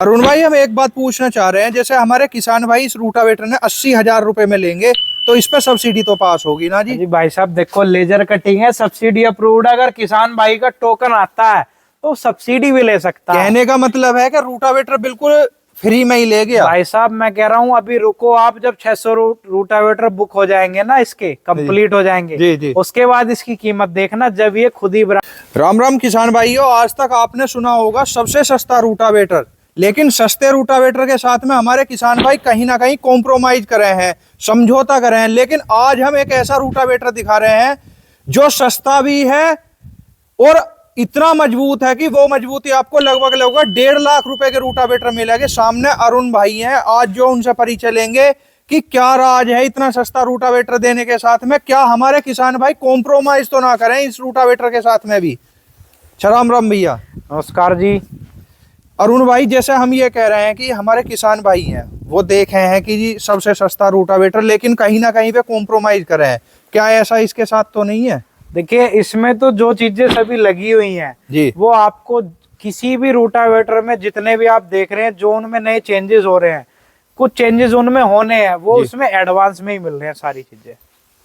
अरुण भाई, हम एक बात पूछना चाह रहे हैं। जैसे हमारे किसान भाई इस रूटावेटर ने 80,000 रुपए में लेंगे, तो इस पे सब्सिडी तो पास होगी ना जी? जी भाई साहब, देखो लेजर कटिंग है, सब्सिडी अप्रूव्ड। अगर किसान भाई का टोकन आता है तो सब्सिडी भी ले सकता है। कहने का मतलब है कि रूटावेटर बिल्कुल फ्री में ही ले गया। भाई साहब मैं कह रहा हूँ अभी रुको, आप जब 600 रूटावेटर बुक हो जाएंगे ना, इसके कंप्लीट हो जाएंगे, जी जी। उसके बाद इसकी कीमत देखना जब ये खुद ही राम राम किसान भाइयों, आज तक आपने सुना होगा सबसे सस्ता रूटावेटर, लेकिन सस्ते रूटावेटर के साथ में हमारे किसान भाई कहीं ना कहीं कॉम्प्रोमाइज कर रहे हैं, समझौता कर रहे हैं। लेकिन आज हम एक ऐसा रूटावेटर दिखा रहे हैं जो सस्ता भी है और इतना मजबूत है कि वो मजबूती आपको लगभग लगभग 1.5 लाख रुपए के रूटावेटर मिलेंगे। सामने अरुण भाई हैं, आज जो उनसे परिचय लेंगे कि क्या राज है इतना सस्ता रूटावेटर देने के साथ में। क्या हमारे किसान भाई कॉम्प्रोमाइज तो ना करें इस रूटावेटर के साथ में भी? राम राम भैया। नमस्कार जी। अरुण भाई, जैसे हम ये कह रहे हैं कि हमारे किसान भाई हैं, वो देखे हैं कि जी सबसे सस्ता रूटावेटर, लेकिन कहीं ना कहीं पे कॉम्प्रोमाइज कर रहे हैं। क्या ऐसा इसके साथ तो नहीं है? देखिए, इसमें तो जो चीजें सभी लगी हुई हैं जी, वो आपको किसी भी रूटावेटर में जितने भी आप देख रहे हैं, जो उनमें नए चेंजेस हो रहे हैं, कुछ चेंजेस उनमें होने हैं, वो उसमें एडवांस में ही मिल रहे हैं सारी चीजें।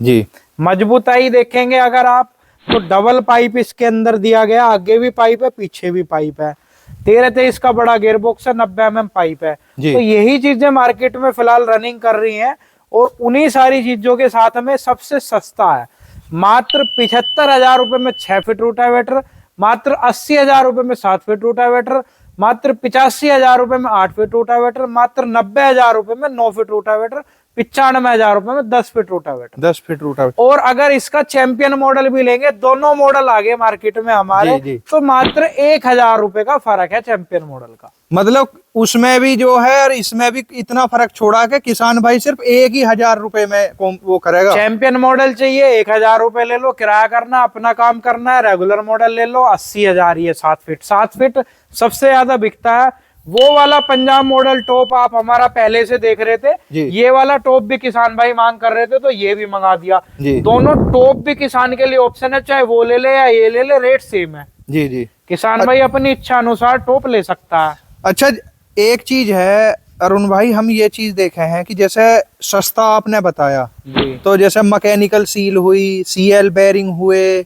जी, मजबूताई देखेंगे अगर आप, तो डबल पाइप इसके अंदर दिया गया, आगे भी पाइप है पीछे भी पाइप है, 13-23 का बड़ा गियरबॉक्स है, 90 mm पाइप है। तो यही चीजें मार्केट में फिलहाल रनिंग कर रही हैं, और उन्हीं सारी चीजों के साथ में सबसे सस्ता है मात्र 75,000 रुपए में 6 फीट रूटावेटर, मात्र 80,000 रुपए में 7 फीट रूटावेटर, मात्र 85,000 रुपए में 8 फीट रूटावेटर, मात्र 90,000 रुपए में 9 फीट रूटावेटर, 95,000 रुपए में 10 फीट रूटावेटर। 10 feet rotavator. और अगर इसका चैंपियन मॉडल भी लेंगे, दोनों मॉडल आगे मार्केट में हमारे, जी। तो मात्र 1,000 रुपए का फर्क है चैंपियन मॉडल का। मतलब उसमें भी जो है और इसमें भी इतना फर्क छोड़ा कि किसान भाई सिर्फ 1,000 रुपए में वो करेगा। चैंपियन मॉडल चाहिए 1,000 रुपए ले लो, किराया करना, अपना काम करना है। रेगुलर मॉडल ले लो 80,000, ये 7 फीट। 7 फीट सबसे ज्यादा बिकता है। वो वाला पंजाब मॉडल टॉप आप हमारा पहले से देख रहे थे, ये वाला टॉप भी किसान भाई मांग कर रहे थे, तो ये भी मंगा दिया। दोनों टॉप भी किसान के लिए ऑप्शन है, चाहे वो ले ले या ये ले ले, रेट सेम है। जी जी। किसान भाई अपनी इच्छा अनुसार टॉप ले सकता है। अच्छा, एक चीज है अरुण भाई, हम ये चीज देखे हैं कि जैसे सस्ता आपने बताया जी। तो जैसे मैकेनिकल सील हुई, सीएल बेरिंग हुए,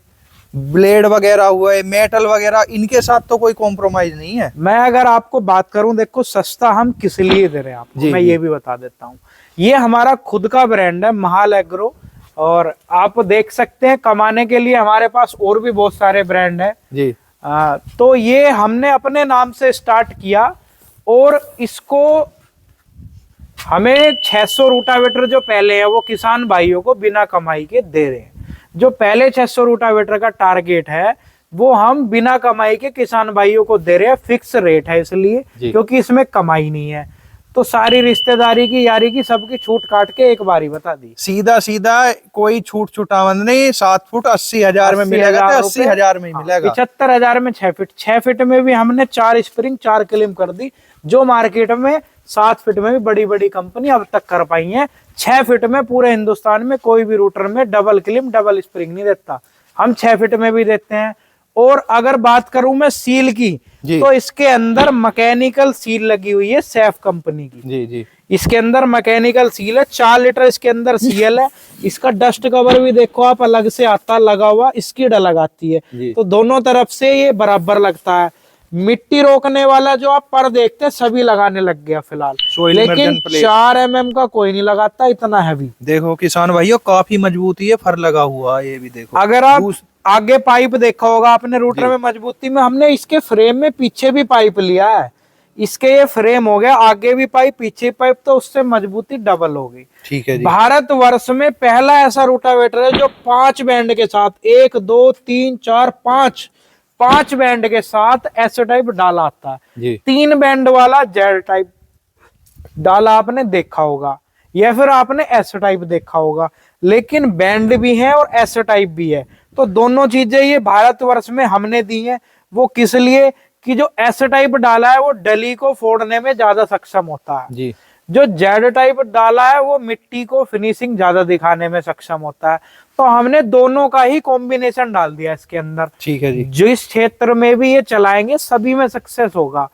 ब्लेड वगैरह हुए, मेटल वगैरह, इनके साथ तो कोई कॉम्प्रोमाइज नहीं है। मैं अगर आपको बात करूं, देखो सस्ता हम किस लिए दे रहे हैं आपको, मैं ये भी बता देता हूं। ये हमारा खुद का ब्रांड है, महाल एग्रो, और आप देख सकते हैं कमाने के लिए हमारे पास और भी बहुत सारे ब्रांड है जी। तो ये हमने अपने नाम से स्टार्ट किया, और इसको हमें 600 रूटावेटर जो पहले है वो किसान भाइयों को बिना कमाई के दे रहे हैं। जो पहले 600 रूटावेटर का टारगेट है वो हम बिना कमाई के किसान भाइयों को दे रहे हैं। फिक्स रेट है इसलिए क्योंकि इसमें कमाई नहीं है। तो सारी रिश्तेदारी की, यारी की, सबकी छूट काट के एक बारी बता दी, सीधा सीधा कोई छूट छुटावंद नहीं। 7 फुट 80,000 में मिलेगा, 80,000 में मिलेगा। 75,000 में 6 फीट। 6 फीट में भी हमने 4 स्प्रिंग 4 क्लिम कर दी, जो मार्केट में 7 फीट में भी बड़ी बड़ी कंपनी अब तक कर पाई है। 6 फीट में पूरे हिंदुस्तान में कोई भी रूटर में डबल क्लिम डबल स्प्रिंग नहीं देता, हम 6 फीट में भी देते हैं। और अगर बात करूं मैं सील की, तो इसके अंदर मैकेनिकल सील लगी हुई है सैफ कंपनी की। जी जी। इसके अंदर मैकेनिकल सील है, 4 लीटर इसके अंदर सीएल है। इसका डस्ट कवर भी देखो आप, अलग से आता लगा हुआ, इसकी डल आती है, तो दोनों तरफ से ये बराबर लगता है। मिट्टी रोकने वाला जो आप पर देखते हैं सभी लगाने लग गया फिलहाल, लेकिन 4 mm का कोई नहीं लगाता, इतना हैवी। देखो किसान भाइयों, काफी मजबूती है, फर लगा हुआ है, ये भी देखो। अगर आप आगे पाइप देखा होगा आपने रूटर में मजबूती में, हमने इसके फ्रेम में पीछे भी पाइप लिया है। इसके ये फ्रेम हो गया, आगे भी पाइप पीछे पाइप, तो उससे मजबूती डबल हो गई। ठीक है जी। भारतवर्ष में पहला ऐसा रूटावेटर है जो 5 बैंड के साथ, 1 2 3 4 5 बैंड के साथ एस टाइप डाला आता है। 3 बैंड वाला जेड टाइप डाला आपने देखा होगा, या फिर आपने एस टाइप देखा होगा, लेकिन बैंड भी है और एस टाइप भी है। तो दोनों चीजें ये भारतवर्ष में हमने दी हैं। वो किस लिए कि जो एस टाइप डाला है वो डली को फोड़ने में ज्यादा सक्षम होता है जी। जो जेड टाइप डाला है वो मिट्टी को फिनिशिंग ज्यादा दिखाने में सक्षम होता है। तो हमने दोनों का ही कॉम्बिनेशन डाल दिया इसके अंदर। ठीक है जी। जिस क्षेत्र में भी ये चलाएंगे सभी में सक्सेस होगा।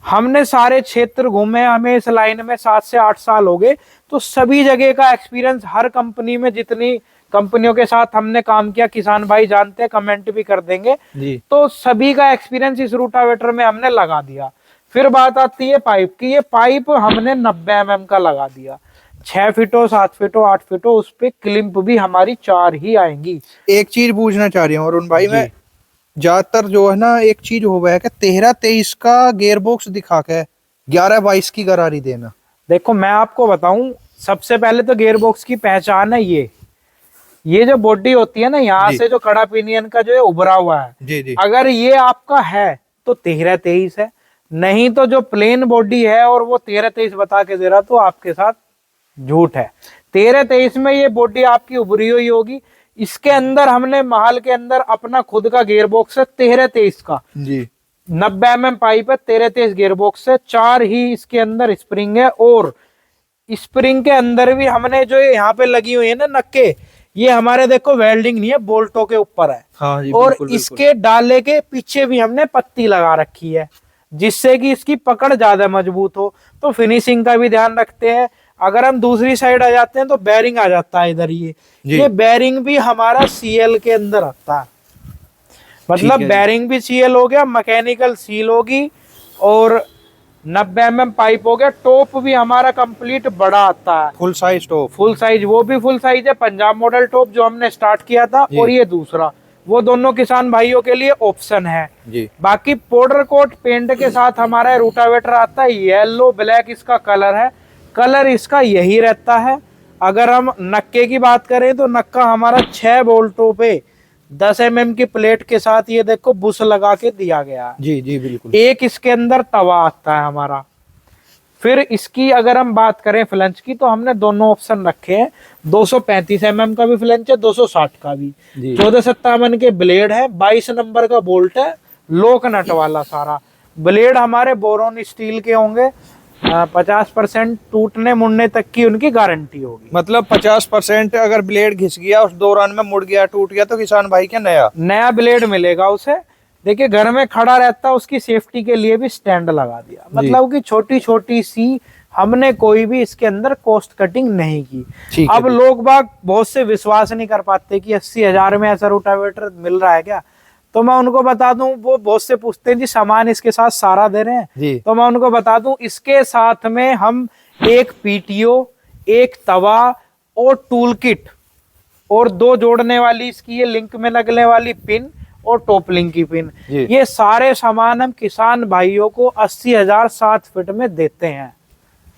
हमने सारे क्षेत्र घूमे, हमें इस लाइन में 7 से 8 साल हो गए, तो सभी जगह का एक्सपीरियंस, हर कंपनी में जितनी कंपनियों के साथ हमने काम किया, किसान भाई जानते हैं, कमेंट भी कर देंगे जी। तो सभी का एक्सपीरियंस इस रूटावेटर में हमने लगा दिया। फिर बात आती है पाइप की, ये पाइप हमने 90 mm का लगा दिया, 6 फीटो 7 फीटो 8 फीटो, उस पे क्लिंप भी हमारी 4 ही आएंगी। एक चीज पूछना चाह रही हूँ अरुण भाई, मैं ज्यादातर जो है ना एक चीज हो गया है कि 13-23 का गियर बॉक्स दिखा के 11-22 की गरारी देना। देखो मैं आपको बताऊं, सबसे पहले तो गियर बॉक्स की पहचान है ये जो बॉडी होती है ना, यहाँ से जो कड़ा पिनियन का जो है उभरा हुआ है, जी जी। अगर ये आपका है तो 13-23 है, नहीं तो जो प्लेन बॉडी है और वो 13-23 बता के दे रहा तो आपके साथ झूठ है। 13-23 में ये बॉडी आपकी उभरी हुई होगी। इसके अंदर हमने महल के अंदर अपना खुद का गियर बॉक्स है 13-23 का जी। 90 mm पाइप है, 13-23 गियर बॉक्स है, 4 ही इसके अंदर स्प्रिंग है, और स्प्रिंग के अंदर भी हमने जो यहाँ पे लगी हुई है ना नक्के, ये हमारे देखो वेल्डिंग नहीं है, बोल्टों के ऊपर है। हाँ जी, और बिल्कुल, इसके डाले के पीछे भी हमने पत्ती लगा रखी है, जिससे कि इसकी पकड़ ज्यादा मजबूत हो। तो फिनिशिंग का भी ध्यान रखते हैं। अगर हम दूसरी साइड आ जाते हैं तो बेरिंग आ जाता है इधर, ये बेरिंग भी हमारा सीएल के अंदर आता है, मतलब बेरिंग भी सीएल हो गया, मैकेनिकल सील होगी, और 90 mm पाइप हो गया। टॉप भी हमारा कंप्लीट बड़ा आता है, full size top, full size, वो भी फुल साइज है, पंजाब मॉडल टॉप जो हमने स्टार्ट किया था, और ये दूसरा, वो दोनों किसान भाइयों के लिए ऑप्शन है जी। बाकी पाउडर कोट पेंट के साथ हमारा रूटावेटर आता है, येलो ब्लैक इसका कलर है, कलर इसका यही रहता है। अगर हम नक्के की बात करें तो नक्का हमारा 6 बोल्टों पे 10 mm की प्लेट के साथ ये देखो बुश लगा के दिया गया है जी जी बिल्कुल। एक इसके अंदर तवा आता है हमारा। फिर इसकी अगर हम बात करें फ्लंच की, तो हमने दोनों ऑप्शन रखे हैं, 235 mm का भी फ्लंच है, 260 का भी, 1457 के ब्लेड है, 22 नंबर का बोल्ट है, लोक नट वाला सारा। ब्लेड हमारे बोरोन स्टील के होंगे, 50% टूटने मुड़ने तक की उनकी गारंटी होगी। मतलब 50% अगर ब्लेड घिस गया, उस दौरान में मुड़ गया, टूट गया, तो किसान भाई के नया ब्लेड मिलेगा उसे। देखिए घर में खड़ा रहता, उसकी सेफ्टी के लिए भी स्टैंड लगा दिया, मतलब कि छोटी छोटी सी हमने कोई भी इसके अंदर कॉस्ट कटिंग नहीं की। अब लोग बाग बहुत से विश्वास नहीं कर पाते कि 80,000 में ऐसा रोटावेटर मिल रहा है क्या, तो मैं उनको बता दूं, वो बहुत से पूछते हैं जी सामान इसके साथ सारा दे रहे हैं, तो मैं उनको बता दूं इसके साथ में हम एक पीटीओ, एक तवा और टूल किट, और 2 जोड़ने वाली इसकी ये लिंक में लगने वाली पिन, और टॉप लिंक की पिन, ये सारे सामान हम किसान भाइयों को 80,000 7 फीट में देते हैं।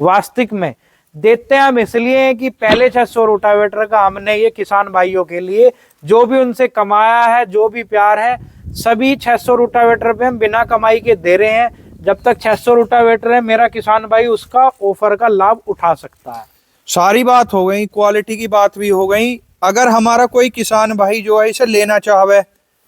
वास्तविक में देते हैं हम इसलिए कि पहले 600 रोटावेटर का हमने ये किसान भाइयों के लिए जो भी उनसे कमाया है, जो भी प्यार है, सभी 600 रोटावेटर पे हम बिना कमाई के दे रहे हैं। जब तक 600 रोटावेटर है, मेरा किसान भाई उसका ऑफर का लाभ उठा सकता है। सारी बात हो गई, क्वालिटी की बात भी हो गई। अगर हमारा कोई किसान भाई जो है इसे लेना चाहे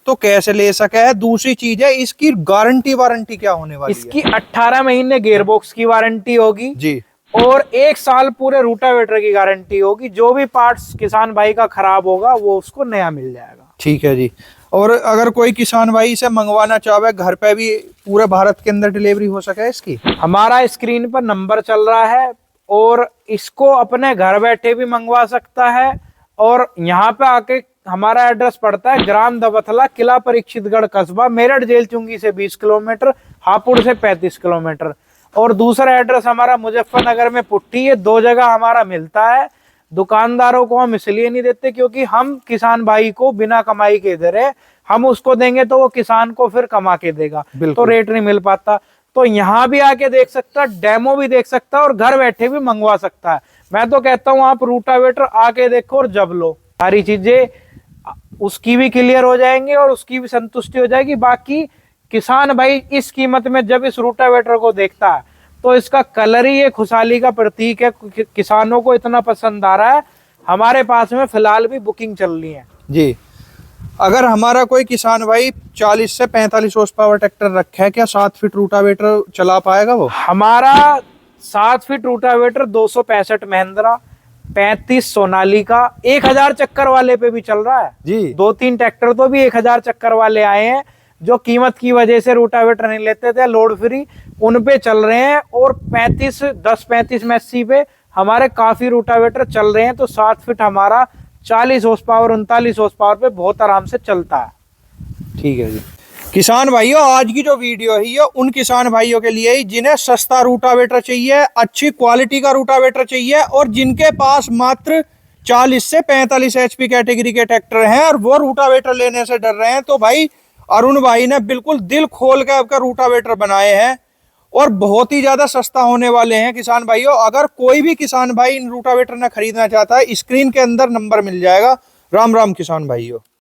तो कैसे ले सके है? दूसरी चीज है, इसकी गारंटी वारंटी क्या होने वाली इसकी है? 18 महीने गियरबॉक्स की वारंटी होगी जी, और 1 साल पूरे रूटावेटर की गारंटी होगी। जो भी पार्ट्स किसान भाई का खराब होगा वो उसको नया मिल जाएगा। ठीक है जी। और अगर कोई किसान भाई इसे मंगवाना चाहे, घर पे भी पूरे भारत के अंदर डिलीवरी हो सके इसकी? हमारा स्क्रीन पर नंबर चल रहा है, और इसको अपने घर बैठे भी मंगवा सकता है। और यहाँ पे आके हमारा एड्रेस पड़ता है ग्राम दबथला, किला परीक्षितगढ़ कस्बा, मेरठ जेल चुंगी से 20 किलोमीटर, हापुड़ से 35 किलोमीटर। और दूसरा एड्रेस हमारा मुजफ्फरनगर में पुट्टी। ये 2 जगह हमारा मिलता है। दुकानदारों को हम इसलिए नहीं देते क्योंकि हम किसान भाई को बिना कमाई के दे रहे, हम उसको देंगे तो वो किसान को फिर कमा के देगा, तो रेट नहीं मिल पाता। तो यहाँ भी आके देख सकता है, डेमो भी देख सकता है, और घर बैठे भी मंगवा सकता है। मैं तो कहता हूँ आप रूटावेटर आके देखो और जब लो, सारी चीजें उसकी भी क्लियर हो जाएंगे और उसकी भी संतुष्टि हो जाएगी। बाकी किसान भाई इस कीमत में जब इस रूटावेटर को देखता है तो इसका कलर ही ये खुशहाली का प्रतीक है। किसानों को इतना पसंद आ रहा है। हमारे पास में फिलहाल भी बुकिंग चल रही है जी। अगर हमारा कोई किसान भाई 40 से 45 हॉर्स पावर ट्रैक्टर रखे है, क्या 7 फीट रूटावेटर चला पाएगा वो? हमारा 7 फीट रूटावेटर 265 महिंद्रा, 35 सोनालिका, 1000 चक्कर वाले पे भी चल रहा है जी। 2-3 ट्रैक्टर तो भी 1000 चक्कर वाले आए हैं। जो कीमत की वजह से रूटावेटर नहीं लेते थे लोड फ्री, उन पे चल रहे हैं। और 10-35 MHC पे हमारे काफी रूटावेटर चल रहे हैं। तो 7 फीट हमारा 40 हॉर्स पावर 39 हॉर्स पावर पे बहुत आराम से चलता है। ठीक है जी। किसान भाइयों, आज की जो वीडियो है ये उन किसान भाइयों के लिए ही जिन्हें सस्ता रूटावेटर चाहिए, अच्छी क्वालिटी का रूटावेटर चाहिए, और जिनके पास मात्र 40 से 45 HP कैटेगरी के ट्रैक्टर हैं और वो रूटावेटर लेने से डर रहे हैं। तो भाई अरुण भाई ने बिल्कुल दिल खोल के आपका रूटावेटर बनाए हैं और बहुत ही ज्यादा सस्ता होने वाले हैं। किसान भाइयों, अगर कोई भी किसान भाई इन रूटावेटर ने खरीदना चाहता है, स्क्रीन के अंदर नंबर मिल जाएगा। राम राम किसान भाइयों।